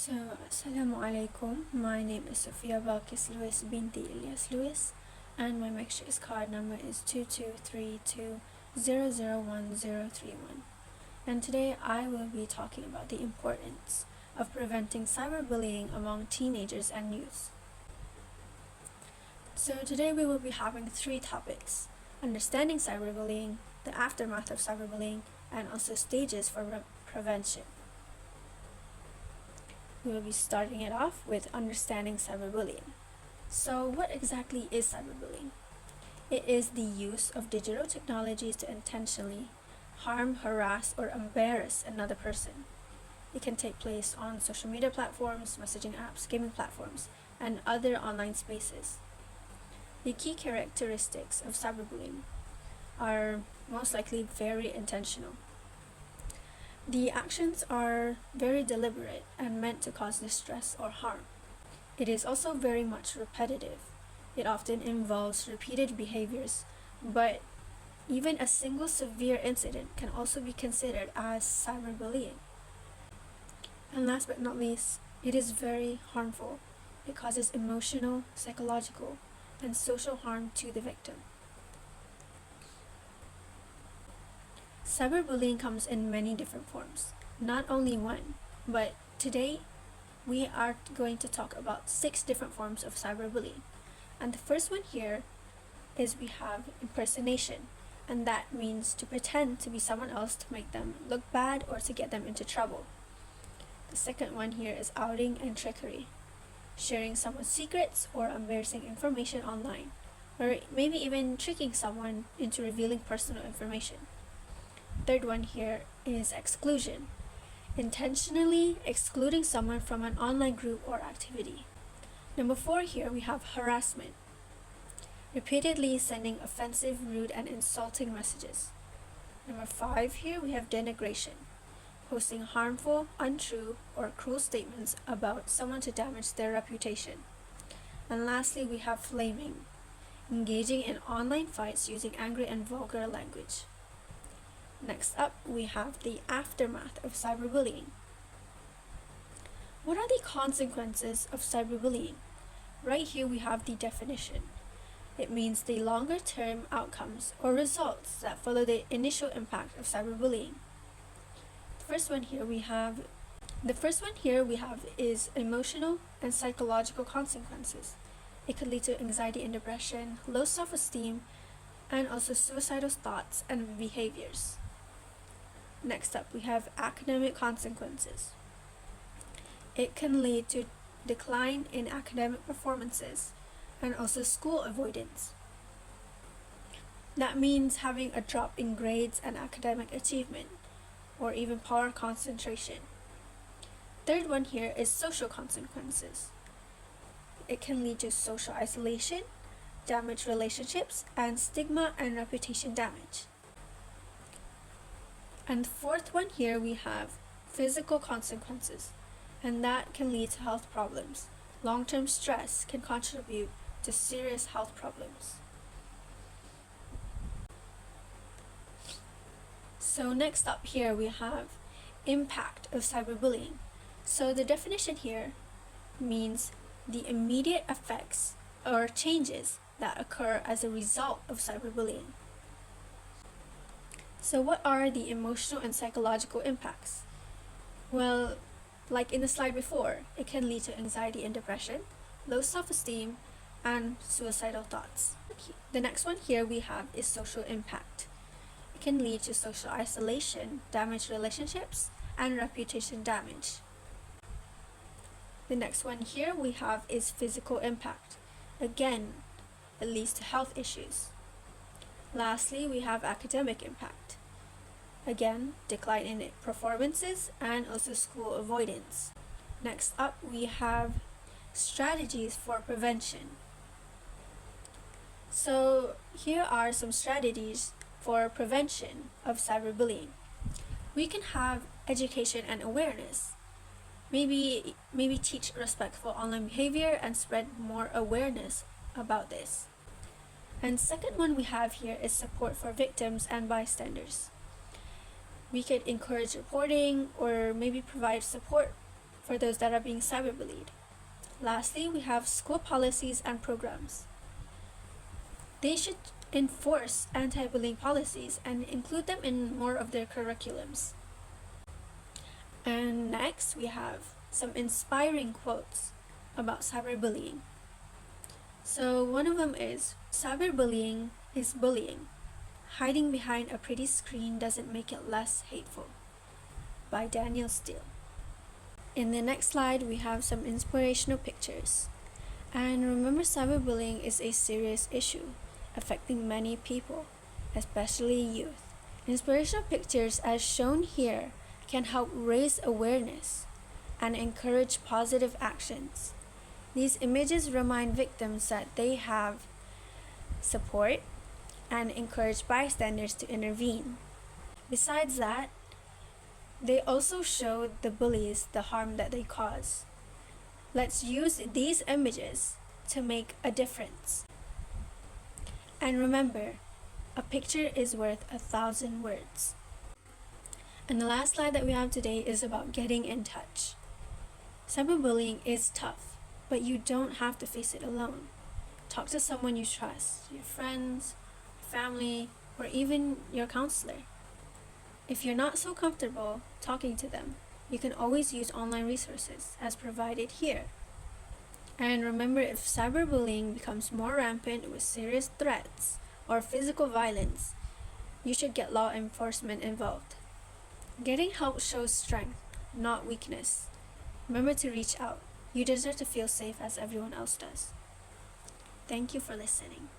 Assalamu alaikum. My name is Sophia Lewis binti Ilyas Lewis, and my matrix card number is 2232001031. And today I will be talking about the importance of preventing cyberbullying among teenagers and youth. So today we will be having 3 topics: understanding cyberbullying, the aftermath of cyberbullying, and also stages for prevention. We will be starting it off with understanding cyberbullying. So what exactly is cyberbullying? It is the use of digital technologies to intentionally harm, harass, or embarrass another person. It can take place on social media platforms, messaging apps, gaming platforms, and other online spaces. The key characteristics of cyberbullying are most likely very intentional. The actions are very deliberate and meant to cause distress or harm. It is also very much repetitive. It often involves repeated behaviors, but even a single severe incident can also be considered as cyberbullying. And last but not least, it is very harmful. It causes emotional, psychological, and social harm to the victim. Cyberbullying comes in many different forms, not only one, but today we are going to talk about 6 different forms of cyberbullying. And the first one here is we have impersonation, and that means to pretend to be someone else to make them look bad or to get them into trouble. The second one here is outing and trickery, sharing someone's secrets or embarrassing information online, or maybe even tricking someone into revealing personal information. Third one here is exclusion, intentionally excluding someone from an online group or activity. Number 4 here we have harassment, repeatedly sending offensive, rude, and insulting messages. Number 5 here we have denigration, posting harmful, untrue, or cruel statements about someone to damage their reputation. And lastly we have flaming, engaging in online fights using angry and vulgar language. Next up, we have the aftermath of cyberbullying. What are the consequences of cyberbullying? Right here we have the definition. It means the longer-term outcomes or results that follow the initial impact of cyberbullying. The first one here we have is emotional and psychological consequences. It could lead to anxiety and depression, low self-esteem, and also suicidal thoughts and behaviors. Next up, we have academic consequences. It can lead to decline in academic performances and also school avoidance. That means having a drop in grades and academic achievement, or even poor concentration. Third one here is social consequences. It can lead to social isolation, damaged relationships, and stigma and reputation damage. And the fourth one here we have physical consequences, and that can lead to health problems. Long-term stress can contribute to serious health problems. So next up here we have impact of cyberbullying. So the definition here means the immediate effects or changes that occur as a result of cyberbullying. So what are the emotional and psychological impacts? Well, like in the slide before, it can lead to anxiety and depression, low self-esteem, and suicidal thoughts. The next one here we have is social impact. It can lead to social isolation, damaged relationships, and reputation damage. The next one here we have is physical impact. Again, it leads to health issues. Lastly, we have academic impact. Again, decline in performances and also school avoidance. Next up, we have strategies for prevention. So here are some strategies for prevention of cyberbullying. We can have education and awareness. Maybe teach respectful online behavior and spread more awareness about this. And second one we have here is support for victims and bystanders. We could encourage reporting or maybe provide support for those that are being cyberbullied. Lastly, we have school policies and programs. They should enforce anti-bullying policies and include them in more of their curriculums. And next, we have some inspiring quotes about cyberbullying. So one of them is, "Cyberbullying is bullying. Hiding behind a pretty screen doesn't make it less hateful," by Daniel Steele. In the next slide, we have some inspirational pictures. And remember, cyberbullying is a serious issue affecting many people, especially youth. Inspirational pictures, as shown here, can help raise awareness and encourage positive actions. These images remind victims that they have support and encourage bystanders to intervene. Besides that, they also show the bullies the harm that they cause. Let's use these images to make a difference. And remember, a picture is worth 1,000 words. And the last slide that we have today is about getting in touch. Cyberbullying is tough, but you don't have to face it alone. Talk to someone you trust, your friends, family, or even your counselor. If you're not so comfortable talking to them, you can always use online resources as provided here. And remember, if cyberbullying becomes more rampant with serious threats or physical violence, you should get law enforcement involved. Getting help shows strength, not weakness. Remember to reach out. You deserve to feel safe as everyone else does. Thank you for listening.